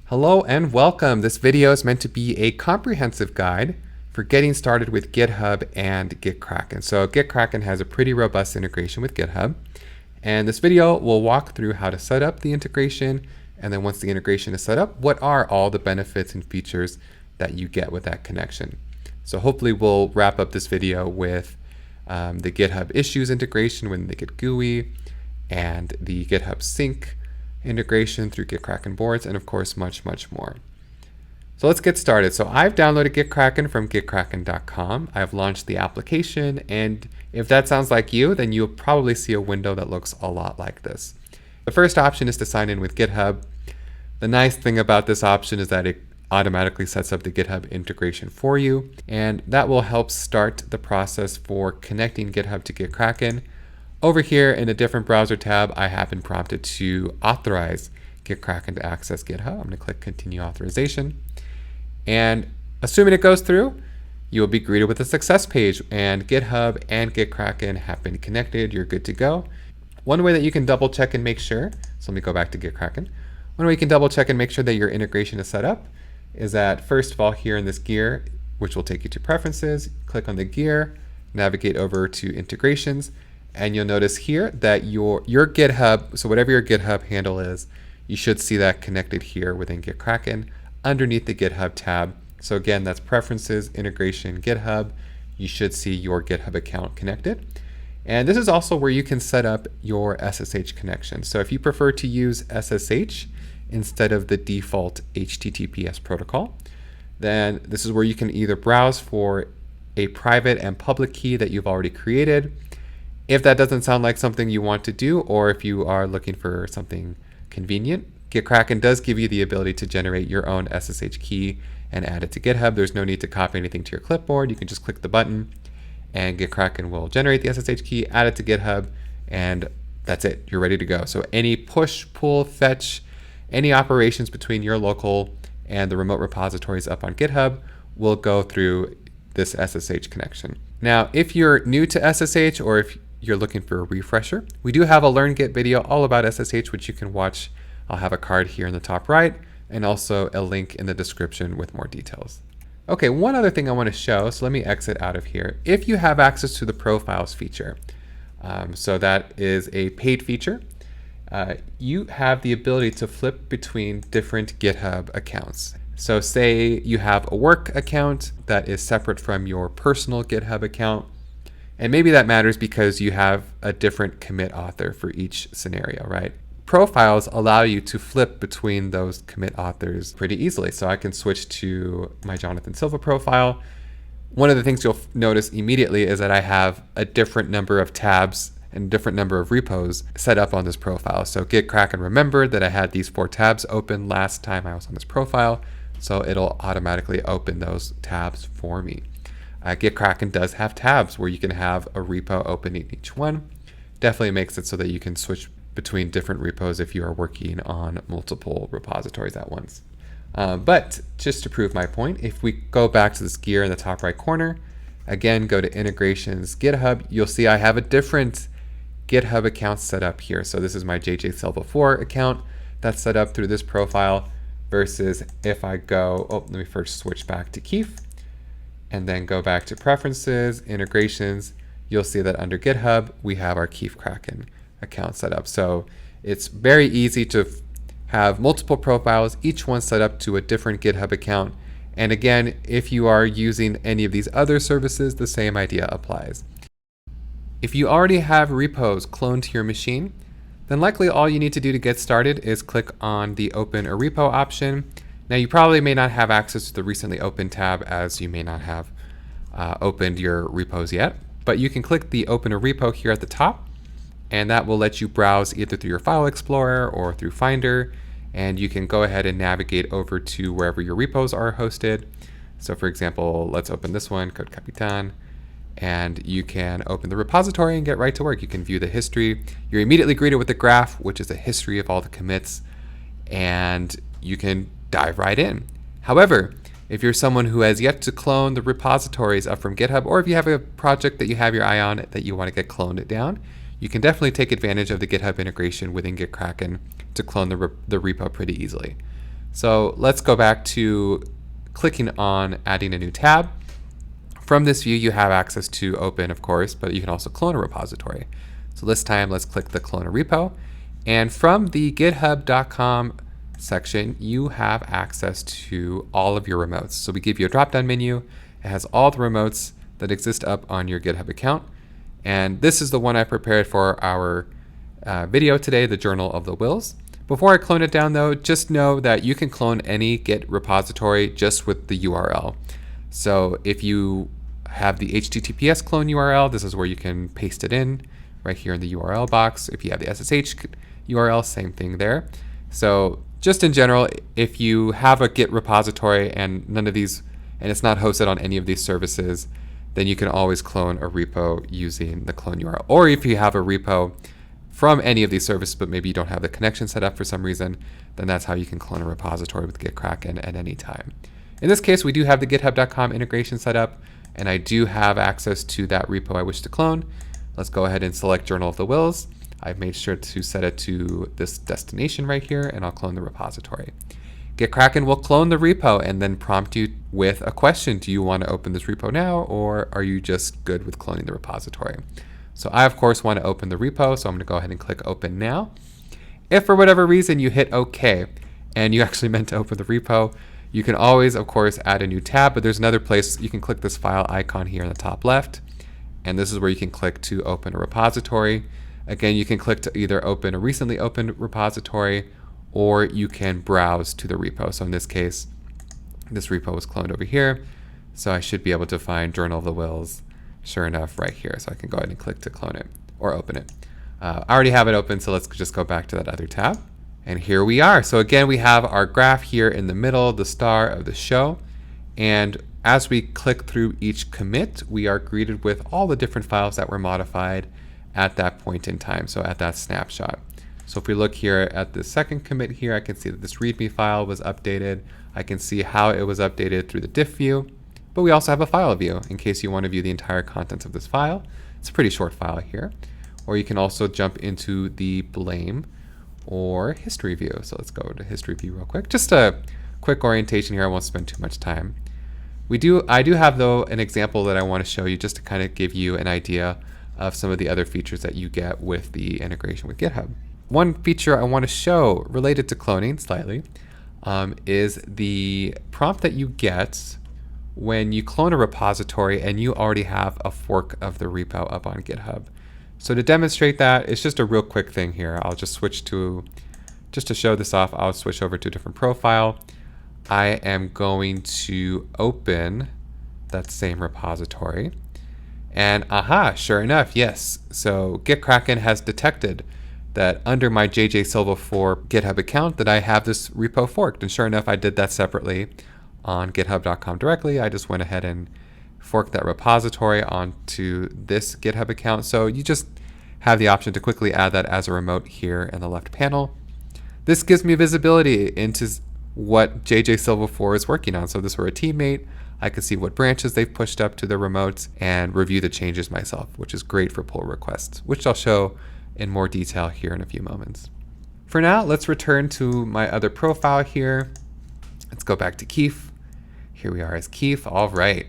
Hello and welcome. This video is meant to be a comprehensive guide for getting started with GitHub and GitKraken. So GitKraken has a pretty robust integration with GitHub. And this video will walk through how to set up the integration. And then once the integration is set up, what are all the benefits and features that you get with that connection? So hopefully we'll wrap up this video with the GitHub Issues integration with the Git GUI and the GitHub Sync integration through GitKraken Boards, and of course much more. So let's get started. So I've downloaded GitKraken from gitkraken.com. I've launched the application, and if that sounds like you, then you'll probably see a window that looks a lot like this. The first option is to sign in with GitHub. The nice thing about this option is that it automatically sets up the GitHub integration for you, and that will help start the process for connecting GitHub to GitKraken. Over here in a different browser tab, I have been prompted to authorize GitKraken to access GitHub. I'm going to click Continue Authorization. And assuming it goes through, you will be greeted with a success page, and GitHub and GitKraken have been connected. You're good to go. One way that you can double check and make sure, so let me go back to GitKraken. One way you can double check and make sure that your integration is set up is that first of all, here in this gear, which will take you to Preferences, click on the gear, navigate over to Integrations, and you'll notice here that your GitHub, so whatever your GitHub handle is, you should see that connected here within GitKraken underneath the GitHub tab. So again, that's Preferences, Integration, GitHub. You should see your GitHub account connected. And this is also where you can set up your SSH connection. So if you prefer to use SSH instead of the default HTTPS protocol, then this is where you can either browse for a private and public key that you've already created. If that doesn't sound like something you want to do, or if you are looking for something convenient, GitKraken does give you the ability to generate your own SSH key and add it to GitHub. There's no need to copy anything to your clipboard. You can just click the button and GitKraken will generate the SSH key, add it to GitHub, and that's it. You're ready to go. So any push, pull, fetch, any operations between your local and the remote repositories up on GitHub will go through this SSH connection. Now, if you're new to SSH, or if you're looking for a refresher, we do have a Learn Git video all about SSH, which you can watch. I'll have a card here in the top right, and also a link in the description with more details. Okay, one other thing I want to show, so let me exit out of here. If you have access to the profiles feature, so that is a paid feature, you have the ability to flip between different GitHub accounts. So say you have a work account that is separate from your personal GitHub account, and maybe that matters because you have a different commit author for each scenario, right? Profiles allow you to flip between those commit authors pretty easily. So I can switch to my Jonathan Silva profile. One of the things you'll notice immediately is that I have a different number of tabs and different number of repos set up on this profile. So GitKraken remembered that I had these 4 tabs open last time I was on this profile, so it'll automatically open those tabs for me. GitKraken does have tabs where you can have a repo open in each one. Definitely makes it so that you can switch between different repos if you are working on multiple repositories at once. But just to prove my point, if we go back to this gear in the top right corner, again, go to Integrations, GitHub, you'll see I have a different GitHub account set up here. So this is my JJ Silva 4 account that's set up through this profile versus if I go, let me first switch back to Keith and then go back to Preferences, Integrations, you'll see that under GitHub, we have our GitKraken account set up. So it's very easy to have multiple profiles, each one set up to a different GitHub account. And again, if you are using any of these other services, the same idea applies. If you already have repos cloned to your machine, then likely all you need to do to get started is click on the Open a Repo option. Now you probably may not have access to the recently opened tab as you may not have opened your repos yet, but you can click the Open a Repo here at the top, and that will let you browse either through your File Explorer or through Finder, and you can go ahead and navigate over to wherever your repos are hosted. So for example, let's open this one, Code Capitan, and you can open the repository and get right to work. You can view the history. You're immediately greeted with the graph, which is a history of all the commits, and you can dive right in. However, if you're someone who has yet to clone the repositories up from GitHub, or if you have a project that you have your eye on that you want to get cloned down, you can definitely take advantage of the GitHub integration within GitKraken to clone the repo pretty easily. So let's go back to clicking on adding a new tab. From this view, you have access to open, of course, but you can also clone a repository. So this time, let's click the clone a repo. And from the github.com section, you have access to all of your remotes. So we give you a drop-down menu. It has all the remotes that exist up on your GitHub account. And this is the one I prepared for our video today, the Journal of the Wills. Before I clone it down though, just know that you can clone any Git repository just with the URL. So if you have the HTTPS clone URL, this is where you can paste it in right here in the URL box. If you have the SSH URL, same thing there. So just in general, if you have a Git repository and none of these, and it's not hosted on any of these services, then you can always clone a repo using the clone URL. Or if you have a repo from any of these services, but maybe you don't have the connection set up for some reason, then that's how you can clone a repository with GitKraken at any time. In this case, we do have the github.com integration set up, and I do have access to that repo I wish to clone. Let's go ahead and select Journal of the Wills. I've made sure to set it to this destination right here, and I'll clone the repository. GitKraken will clone the repo and then prompt you with a question. Do you want to open this repo now, or are you just good with cloning the repository? So I, of course, want to open the repo, so I'm going to go ahead and click Open Now. If for whatever reason you hit OK, and you actually meant to open the repo, you can always, of course, add a new tab, but there's another place you can click this file icon here in the top left, and this is where you can click to open a repository. Again, you can click to either open a recently opened repository, or you can browse to the repo. So in this case, this repo was cloned over here, so I should be able to find Journal of the Wills, sure enough, right here. So I can go ahead and click to clone it or open it. I already have it open, so let's just go back to that other tab. And here we are. So again, we have our graph here in the middle, the star of the show. And as we click through each commit, we are greeted with all the different files that were modified at that point in time, so at that snapshot. So if we look here at the second commit here, I can see that this README file was updated. I can see how it was updated through the diff view, but we also have a file view in case you want to view the entire contents of this file. It's a pretty short file here. Or you can also jump into the blame or history view. So let's go to history view real quick. Just a quick orientation here. I won't spend too much time. I do have though an example that I want to show you just to kind of give you an idea of some of the other features that you get with the integration with GitHub. One feature I want to show related to cloning slightly is the prompt that you get when you clone a repository and you already have a fork of the repo up on GitHub. So to demonstrate that, it's just a real quick thing here. I'll just switch to, just to show this off, I'll switch over to a different profile. I am going to open that same repository. And aha, sure enough, yes. So GitKraken has detected that under my JJ Silva 4 GitHub account that I have this repo forked. And sure enough, I did that separately on github.com directly. I just went ahead and forked that repository onto this GitHub account. So you just have the option to quickly add that as a remote here in the left panel. This gives me visibility into what JJ Silva 4 is working on. So if this were a teammate, I can see what branches they've pushed up to their remotes and review the changes myself, which is great for pull requests, which I'll show in more detail here in a few moments. For now, let's return to my other profile here. Let's go back to Keith. Here we are as Keith. All right.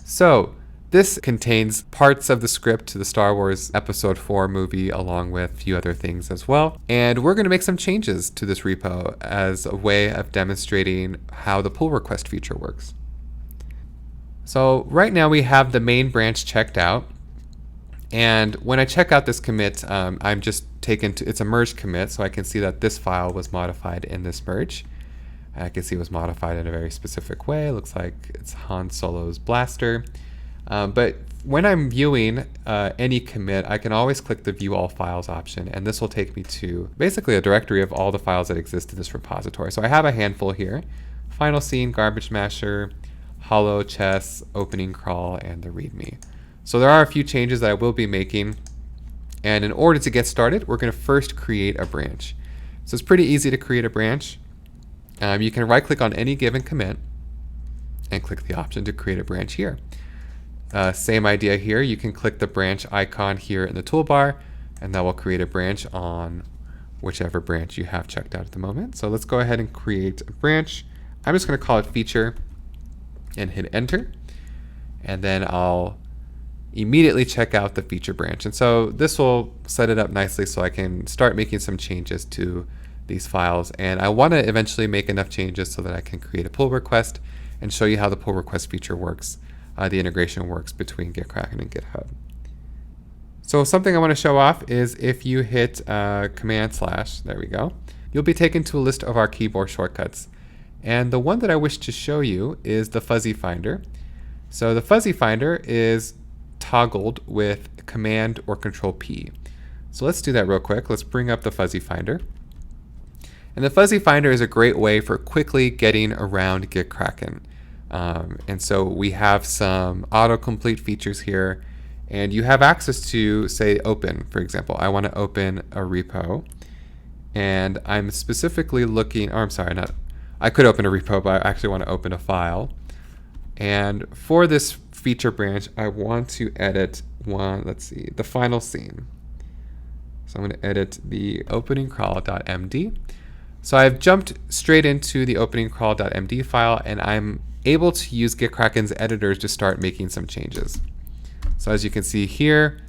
So this contains parts of the script to the Star Wars Episode 4 movie, along with a few other things as well. And we're going to make some changes to this repo as a way of demonstrating how the pull request feature works. So right now we have the main branch checked out. And when I check out this commit, I'm just taken to, it's a merge commit, so I can see that this file was modified in this merge. I can see it was modified in a very specific way. It looks like it's Han Solo's blaster. But when I'm viewing any commit, I can always click the View All Files option, and this will take me to basically a directory of all the files that exist in this repository. So I have a handful here: Final Scene, Garbage Masher, Hollow, Chess, Opening Crawl, and the README. So there are a few changes that I will be making. And in order to get started, we're going to first create a branch. So it's pretty easy to create a branch. You can right-click on any given commit and click the option to create a branch here. Same idea here. You can click the branch icon here in the toolbar, and that will create a branch on whichever branch you have checked out at the moment. So let's go ahead and create a branch. I'm just going to call it feature and hit enter. And then I'll immediately check out the feature branch. And so this will set it up nicely so I can start making some changes to these files. And I want to eventually make enough changes so that I can create a pull request and show you how the pull request feature works, the integration works between GitKraken and GitHub. So something I want to show off is if you hit command / there we go, you'll be taken to a list of our keyboard shortcuts. And the one that I wish to show you is the fuzzy finder. So the fuzzy finder is toggled with Command or Control P. So let's do that real quick. Let's bring up the fuzzy finder. And the fuzzy finder is a great way for quickly getting around GitKraken. And so we have some autocomplete features here, and you have access to, say, open, for example. I want to open a repo, and I'm specifically looking, or I'm sorry, I could open a repo, but I actually want to open a file. And for this feature branch, I want to edit the final scene. So I'm going to edit the opening crawl.md. So I've jumped straight into the opening crawl.md file, and I'm able to use GitKraken's editors to start making some changes. So as you can see here,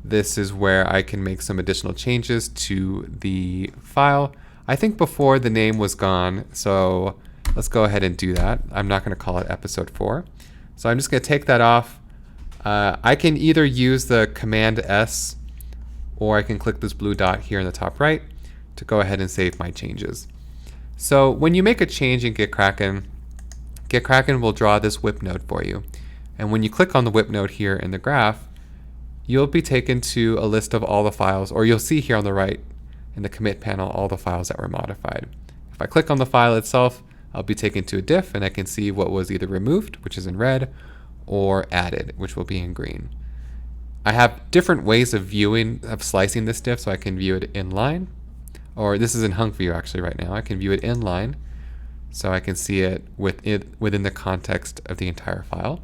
this is where I can make some additional changes to the file. I think before the name was gone, so let's go ahead and do that. I'm not going to call it episode 4. So I'm just going to take that off. I can either use the Command S, or I can click this blue dot here in the top right to go ahead and save my changes. So when you make a change in GitKraken, GitKraken will draw this whip node for you. And when you click on the whip node here in the graph, you'll be taken to a list of all the files, or you'll see here on the right in the commit panel all the files that were modified. If I click on the file itself, I'll be taken to a diff, and I can see what was either removed, which is in red, or added, which will be in green. I have different ways of slicing this diff, so I can view it inline, or this is in hunk view actually right now. I can view it inline, so I can see it within the context of the entire file,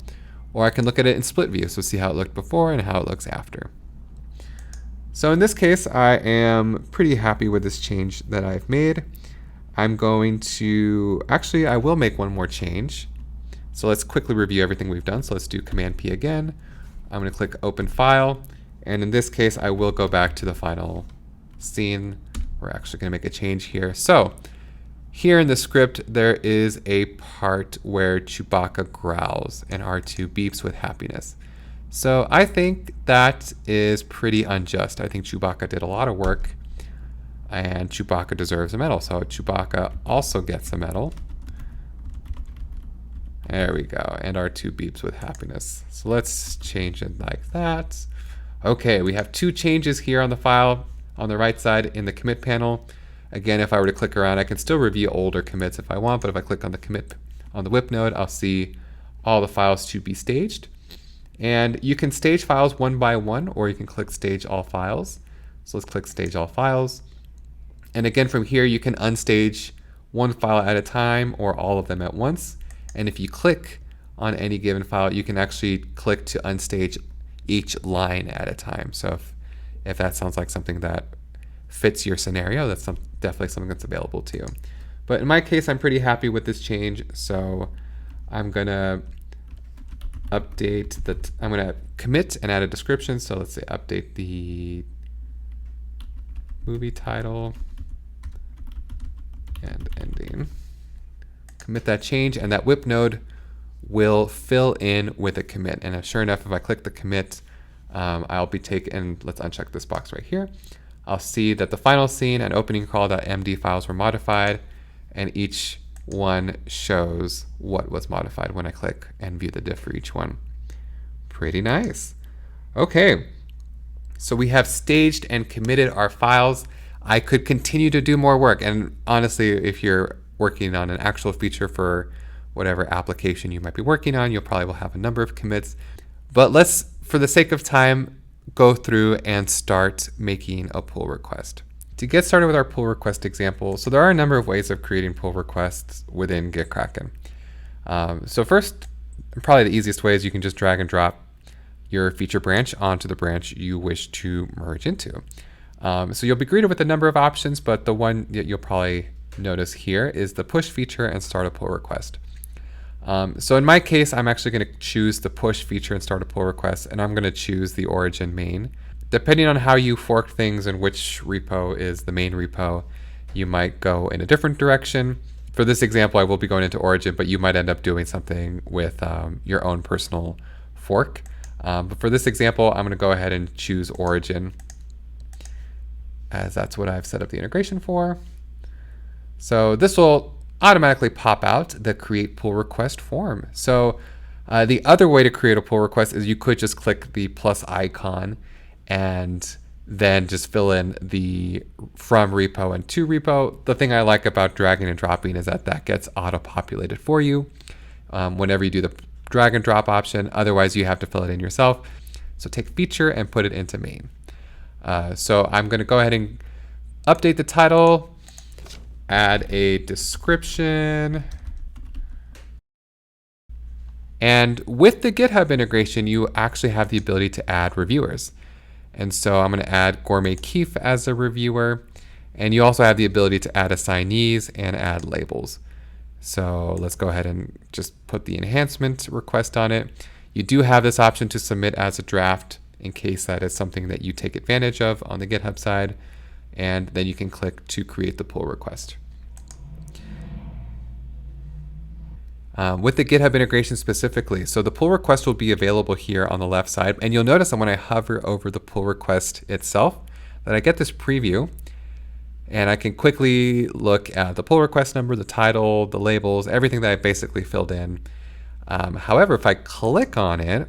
or I can look at it in split view, so see how it looked before and how it looks after. So in this case, I am pretty happy with this change that I've made. I'm going to, actually I will make one more change. So let's quickly review everything we've done. So let's do Command P again. I'm going to click Open File, and in this case I will go back to the final scene. We're actually going to make a change here. So here in the script there is a part where Chewbacca growls and R2 beeps with happiness. So I think that is pretty unjust. I think Chewbacca did a lot of work, and Chewbacca deserves a medal. So Chewbacca also gets a medal. There we go. And R2 beeps with happiness. So let's change it like that. Okay, we have 2 changes here on the file on the right side in the commit panel. Again, if I were to click around, I can still review older commits if I want, but if I click on the commit on the whip node, I'll see all the files to be staged. And you can stage files one by one, or you can click Stage All Files. So let's click Stage All Files. And again, from here, you can unstage one file at a time or all of them at once. And if you click on any given file, you can actually click to unstage each line at a time. So if that sounds like something that fits your scenario, that's definitely something that's available to you. But in my case, I'm pretty happy with this change. So I'm going to update I'm going to commit and add a description. So let's say update the movie title and ending. Commit that change, and that whip node will fill in with a commit. And sure enough, if I click the commit, I'll be taken, let's uncheck this box right here. I'll see that the final scene and opening crawl.md files were modified, and each one shows what was modified when I click and view the diff for each one. Pretty nice. Okay, so we have staged and committed our files. I could continue to do more work, and honestly, if you're working on an actual feature for whatever application you might be working on, you'll probably will have a number of commits. But let's, for the sake of time, go through and start making a pull request. To get started with our pull request example, so there are a number of ways of creating pull requests within GitKraken. So first, probably the easiest way is you can just drag and drop your feature branch onto the branch you wish to merge into. So you'll be greeted with a number of options, but the one that you'll probably notice here is the push feature and start a pull request. So in my case, I'm actually going to choose the push feature and start a pull request, and I'm going to choose the origin main. Depending on how you fork things and which repo is the main repo, you might go in a different direction. For this example, I will be going into origin, but you might end up doing something with your own personal fork. But for this example, I'm going to go ahead and choose origin, as that's what I've set up the integration for. So this will automatically pop out the create pull request form. So the other way to create a pull request is you could just click the plus icon and then just fill in the from repo and to repo. The thing I like about dragging and dropping is that that gets auto-populated for you whenever you do the drag and drop option. Otherwise, you have to fill it in yourself. So take feature and put it into main. So I'm going to go ahead and update the title, add a description. And with the GitHub integration, you actually have the ability to add reviewers. And so I'm going to add Gourmet Keef as a reviewer. And you also have the ability to add assignees and add labels. So let's go ahead and just put the enhancement request on it. You do have this option to submit as a draft in case that is something that you take advantage of on the GitHub side. And then you can click to create the pull request. With the GitHub integration specifically, so the pull request will be available here on the left side. And you'll notice that when I hover over the pull request itself, that I get this preview. And I can quickly look at the pull request number, the title, the labels, everything that I basically filled in. However, if I click on it,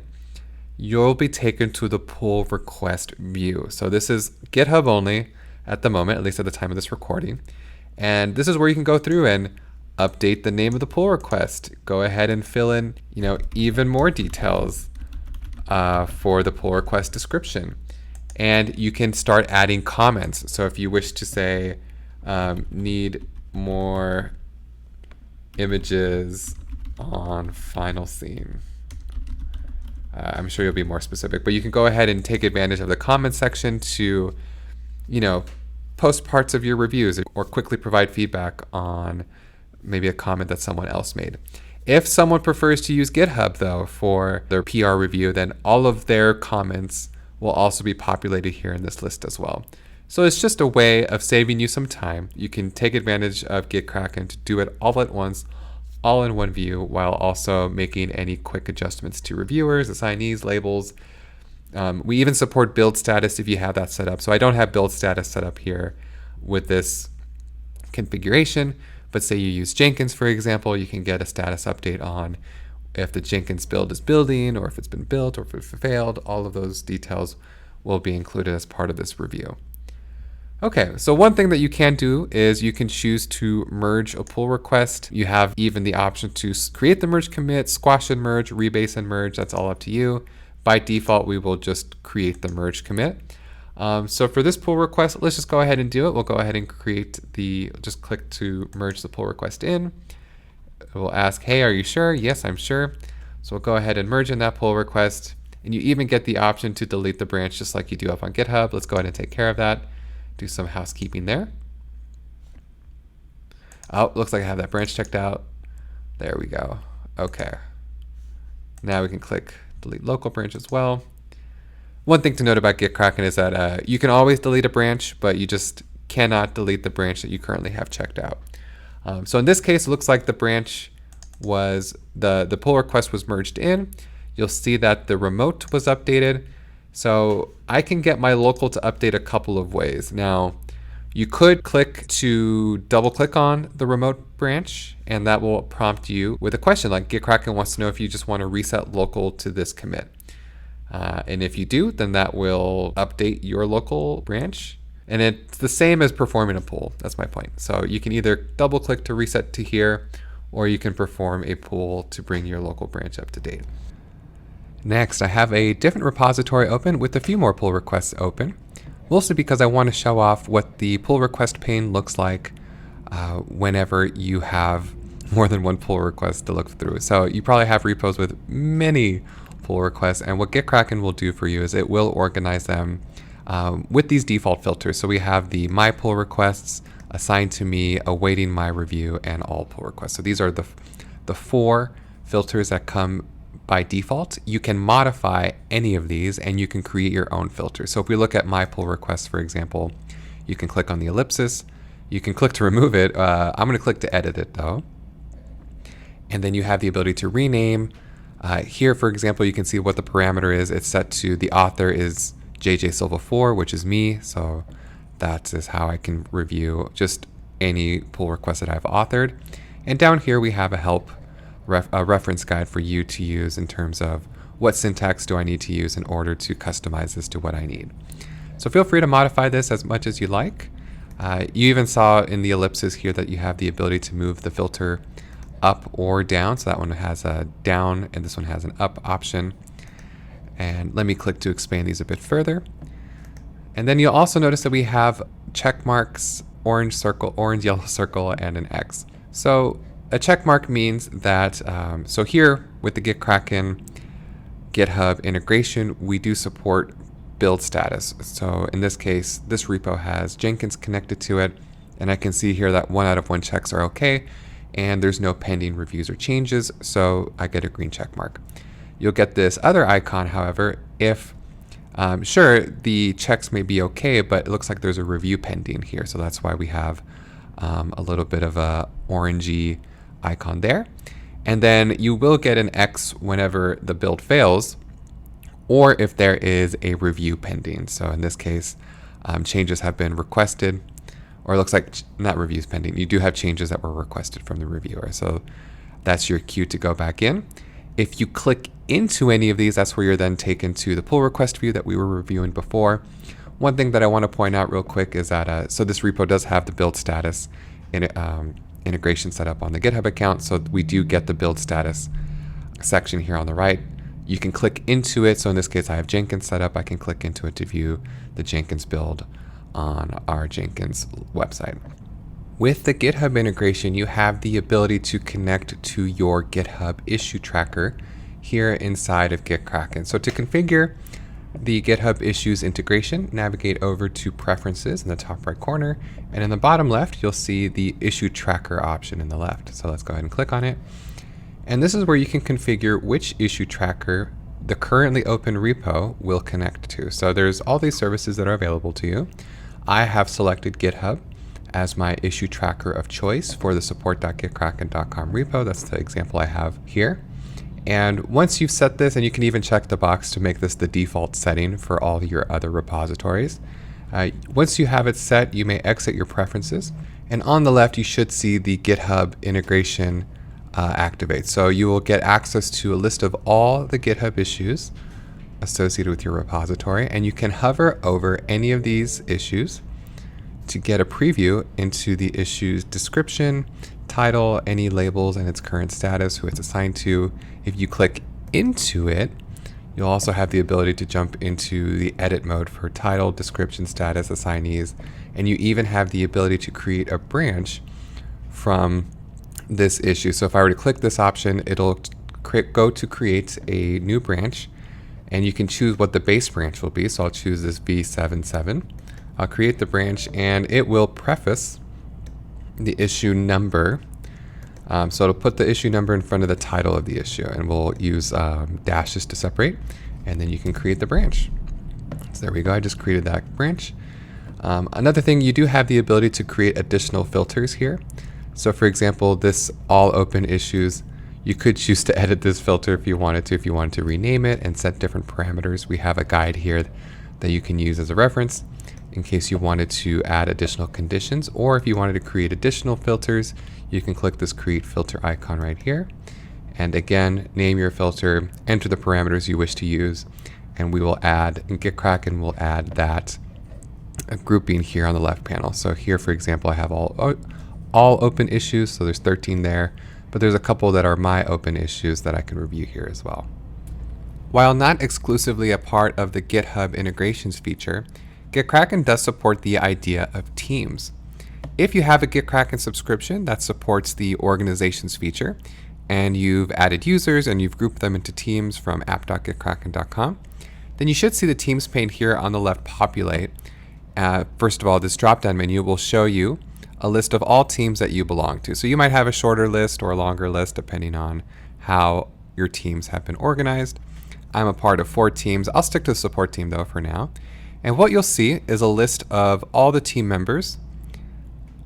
you'll be taken to the pull request view. So this is GitHub only at the moment, at least at the time of this recording. And this is where you can go through and update the name of the pull request. Go ahead and fill in, even more details for the pull request description. And you can start adding comments. So if you wish to say, need more images on final scene, I'm sure you'll be more specific, but you can go ahead and take advantage of the comment section to, post parts of your reviews or quickly provide feedback on maybe a comment that someone else made. If someone prefers to use GitHub though for their PR review, then all of their comments will also be populated here in this list as well. So it's just a way of saving you some time. You can take advantage of GitKraken to do it all at once, all in one view, while also making any quick adjustments to reviewers, assignees, labels. We even support build status if you have that set up. So I don't have build status set up here with this configuration, but say you use Jenkins, for example, you can get a status update on if the Jenkins build is building or if it's been built or if it failed. All of those details will be included as part of this review. Okay, so one thing that you can do is you can choose to merge a pull request. You have even the option to create the merge commit, squash and merge, rebase and merge. That's all up to you. By default, we will just create the merge commit. So for this pull request, let's just go ahead and do it. We'll go ahead and just click to merge the pull request in. It will ask, hey, are you sure? Yes, I'm sure. So we'll go ahead and merge in that pull request. And you even get the option to delete the branch just like you do up on GitHub. Let's go ahead and take care of that. Do some housekeeping there. Oh, looks like I have that branch checked out. There we go. Okay. Now we can click delete local branch as well. One thing to note about GitKraken is that you can always delete a branch, but you just cannot delete the branch that you currently have checked out. So in this case, it looks like the branch was, the pull request was merged in. You'll see that the remote was updated. So I can get my local to update a couple of ways. Now, you could click to double click on the remote branch, and that will prompt you with a question like GitKraken wants to know if you just want to reset local to this commit. And if you do, then that will update your local branch. And it's the same as performing a pull. That's my point. So you can either double click to reset to here, or you can perform a pull to bring your local branch up to date. Next, I have a different repository open with a few more pull requests open, mostly because I want to show off what the pull request pane looks like whenever you have more than one pull request to look through. So you probably have repos with many pull requests, and what GitKraken will do for you is it will organize them with these default filters. So we have the my pull requests, assigned to me, awaiting my review, and all pull requests. So these are the 4 filters that come by default. You can modify any of these and you can create your own filter. So if we look at my pull requests, for example, you can click on the ellipsis. You can click to remove it. I'm going to click to edit it though. And then you have the ability to rename. Here, for example, you can see what the parameter is. It's set to the author is JJ Silva 4, which is me. So that is how I can review just any pull request that I've authored. And down here we have a help a reference guide for you to use in terms of what syntax do I need to use in order to customize this to what I need. So feel free to modify this as much as you like. You even saw in the ellipsis here that you have the ability to move the filter up or down. So that one has a down and this one has an up option. And let me click to expand these a bit further. And then you'll also notice that we have check marks, orange circle, orange yellow circle, and an X. So a check mark means that, so here with the GitKraken GitHub integration, we do support build status. So in this case, this repo has Jenkins connected to it, and I can see here that 1 out of 1 checks are okay, and there's no pending reviews or changes, so I get a green check mark. You'll get this other icon, however, if, sure, the checks may be okay, but it looks like there's a review pending here, so that's why we have a little bit of a orangey icon there. And then you will get an X whenever the build fails, or if there is a review pending. So in this case, changes have been requested, or it looks like not reviews pending. You do have changes that were requested from the reviewer. So that's your cue to go back in. If you click into any of these, that's where you're then taken to the pull request view that we were reviewing before. One thing that I want to point out real quick is that, so this repo does have the build status in integration set up on the GitHub account. So we do get the build status section here on the right. You can click into it. So in this case, I have Jenkins set up. I can click into it to view the Jenkins build on our Jenkins website. With the GitHub integration, you have the ability to connect to your GitHub issue tracker here inside of GitKraken. So to configure the GitHub issues integration, navigate over to preferences in the top right corner, and in the bottom left, you'll see the issue tracker option in the left. So let's go ahead and click on it. And this is where you can configure which issue tracker the currently open repo will connect to. So there's all these services that are available to you. I have selected GitHub as my issue tracker of choice for the support.gitkraken.com repo. That's the example I have here. And once you've set this, and you can even check the box to make this the default setting for all your other repositories. Once you have it set, you may exit your preferences. And on the left, you should see the GitHub integration activate. So you will get access to a list of all the GitHub issues associated with your repository. And you can hover over any of these issues to get a preview into the issue's description, title, any labels, and its current status, who it's assigned to. If you click into it, you'll also have the ability to jump into the edit mode for title, description, status, assignees, and you even have the ability to create a branch from this issue. So if I were to click this option, it'll go to create a new branch, and you can choose what the base branch will be. So I'll choose this V77. I'll create the branch, and it will preface the issue number. So it'll put the issue number in front of the title of the issue, and we'll use dashes to separate, and then you can create the branch. So there we go, I just created that branch. Another thing, you do have the ability to create additional filters here. So for example, this all open issues, you could choose to edit this filter if you wanted to rename it and set different parameters. We have a guide here that you can use as a reference in case you wanted to add additional conditions, or if you wanted to create additional filters, you can click this create filter icon right here. And again, name your filter, enter the parameters you wish to use, and we will add, in GitKraken will add that grouping here on the left panel. So here, for example, I have all open issues, so there's 13 there, but there's a couple that are my open issues that I can review here as well. While not exclusively a part of the GitHub integrations feature, GitKraken does support the idea of teams. If you have a GitKraken subscription that supports the organizations feature, and you've added users and you've grouped them into teams from app.gitkraken.com, then you should see the Teams pane here on the left populate. First of all, this drop-down menu will show you a list of all teams that you belong to. So you might have a shorter list or a longer list depending on how your teams have been organized. I'm a part of 4 teams. I'll stick to the support team though for now. And what you'll see is a list of all the team members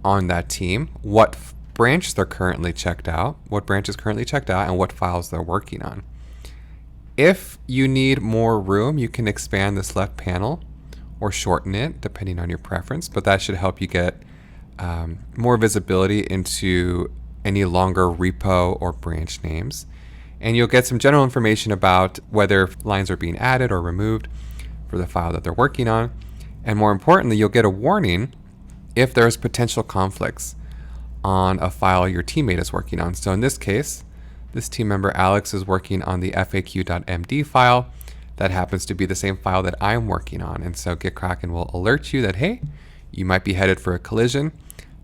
on that team, what branch they're currently checked out, what branch is currently checked out, and what files they're working on. If you need more room, you can expand this left panel or shorten it depending on your preference, but that should help you get more visibility into any longer repo or branch names. And you'll get some general information about whether lines are being added or removed for the file that they're working on. And more importantly, you'll get a warning if there's potential conflicts on a file your teammate is working on. So in this case, this team member Alex is working on the faq.md file. That happens to be the same file that I'm working on. And so GitKraken will alert you that, hey, you might be headed for a collision.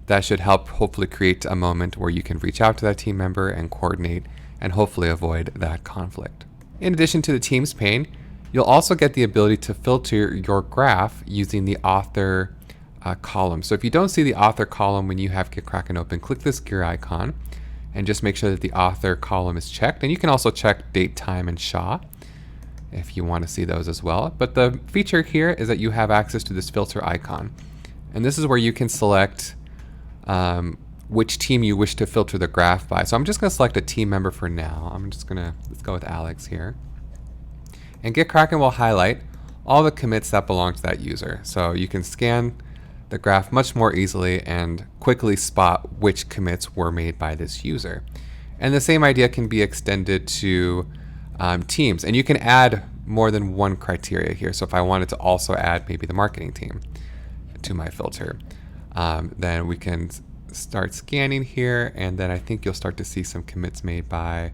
That should help hopefully create a moment where you can reach out to that team member and coordinate and hopefully avoid that conflict. In addition to the Teams pane, you'll also get the ability to filter your graph using the author column. So if you don't see the author column when you have GitKraken open, click this gear icon and just make sure that the author column is checked. And you can also check date, time, and SHA if you want to see those as well. But the feature here is that you have access to this filter icon. And this is where you can select which team you wish to filter the graph by. So I'm just going to select a team member for now. Let's go with Alex here. And GitKraken will highlight all the commits that belong to that user. So you can scan the graph much more easily and quickly spot which commits were made by this user. And the same idea can be extended to teams. And you can add more than one criteria here. So if I wanted to also add maybe the marketing team to my filter, then we can start scanning here, and then I think you'll start to see some commits made by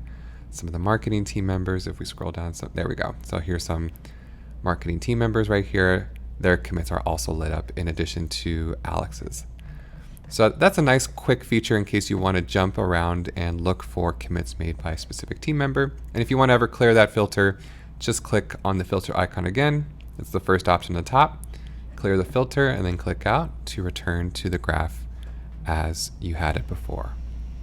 some of the marketing team members. If we scroll down, so there we go. So here's some marketing team members right here. Their commits are also lit up in addition to Alex's. So that's a nice quick feature in case you want to jump around and look for commits made by a specific team member. And if you want to ever clear that filter, just click on the filter icon again. It's the first option at the top. Clear the filter and then click out to return to the graph as you had it before.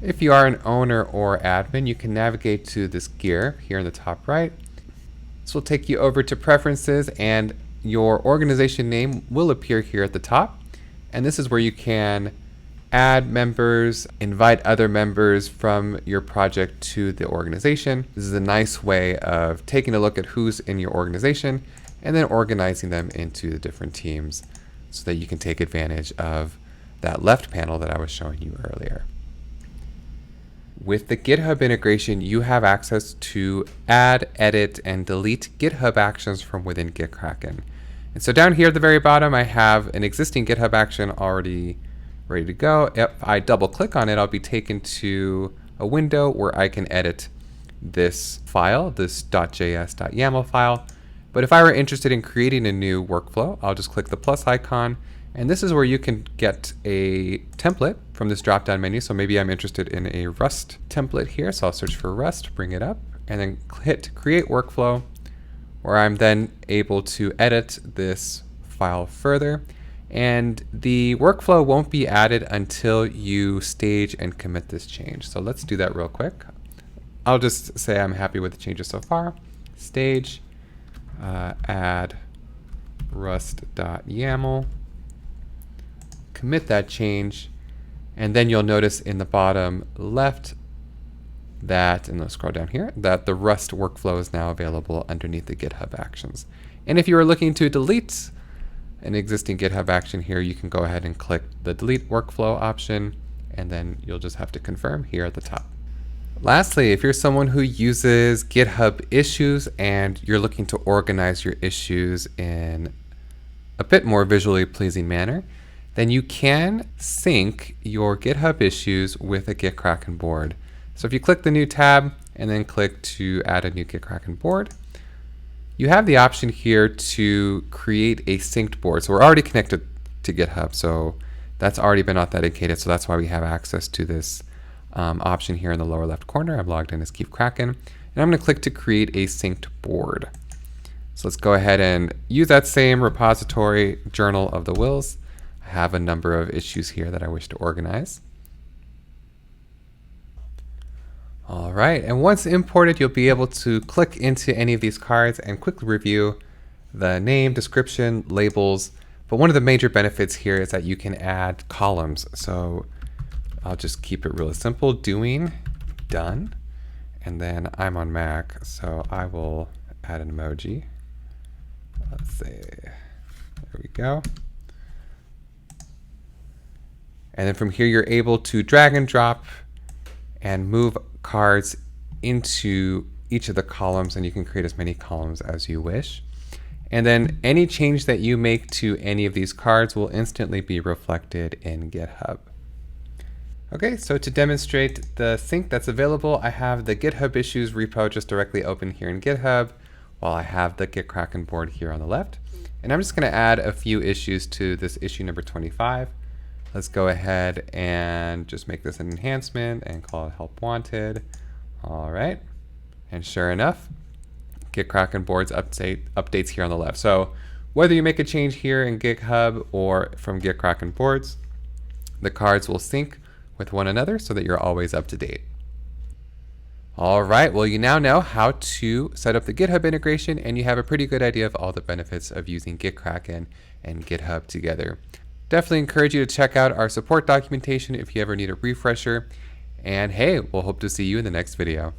If you are an owner or admin, you can navigate to this gear here in the top right. This will take you over to preferences, and your organization name will appear here at the top. And this is where you can add members, invite other members from your project to the organization. This is a nice way of taking a look at who's in your organization and then organizing them into the different teams so that you can take advantage of that left panel that I was showing you earlier. With the GitHub integration, you have access to add, edit, and delete GitHub Actions from within GitKraken. And so down here at the very bottom, I have an existing GitHub action already ready to go. If I double click on it, I'll be taken to a window where I can edit this file, this .js.yaml file. But if I were interested in creating a new workflow, I'll just click the plus icon. And this is where you can get a template from this drop-down menu. So maybe I'm interested in a Rust template here. So I'll search for Rust, bring it up, and then hit create workflow, where I'm then able to edit this file further. And the workflow won't be added until you stage and commit this change. So let's do that real quick. I'll just say I'm happy with the changes so far. Stage, add rust.yaml, commit that change, and then you'll notice in the bottom left that, and let's scroll down here, that the Rust workflow is now available underneath the GitHub Actions. And if you are looking to delete an existing GitHub action here, you can go ahead and click the delete workflow option, and then you'll just have to confirm here at the top. Lastly, if you're someone who uses GitHub issues and you're looking to organize your issues in a bit more visually pleasing manner, then you can sync your GitHub issues with a GitKraken board. So if you click the new tab and then click to add a new GitKraken board, you have the option here to create a synced board. So we're already connected to GitHub, so that's already been authenticated. So that's why we have access to this option here in the lower left corner. I'm logged in as GitKraken, and I'm going to click to create a synced board. So let's go ahead and use that same repository journal of the wills. I have a number of issues here that I wish to organize. All right, and once imported, you'll be able to click into any of these cards and quickly review the name, description, labels. But one of the major benefits here is that you can add columns. So I'll just keep it really simple, doing, done. And then I'm on Mac, so I will add an emoji. Let's say, there we go. And then from here, you're able to drag and drop and move cards into each of the columns, and you can create as many columns as you wish. And then any change that you make to any of these cards will instantly be reflected in GitHub. Okay, so to demonstrate the sync that's available, I have the GitHub issues repo just directly open here in GitHub, while I have the GitKraken board here on the left. And I'm just going to add a few issues to this issue number 25. Let's go ahead and just make this an enhancement and call it help wanted. All right. And sure enough, GitKraken Boards updates here on the left. So whether you make a change here in GitHub or from GitKraken Boards, the cards will sync with one another so that you're always up to date. All right, well, you now know how to set up the GitHub integration, and you have a pretty good idea of all the benefits of using GitKraken and GitHub together. Definitely encourage you to check out our support documentation if you ever need a refresher. And hey, we'll hope to see you in the next video.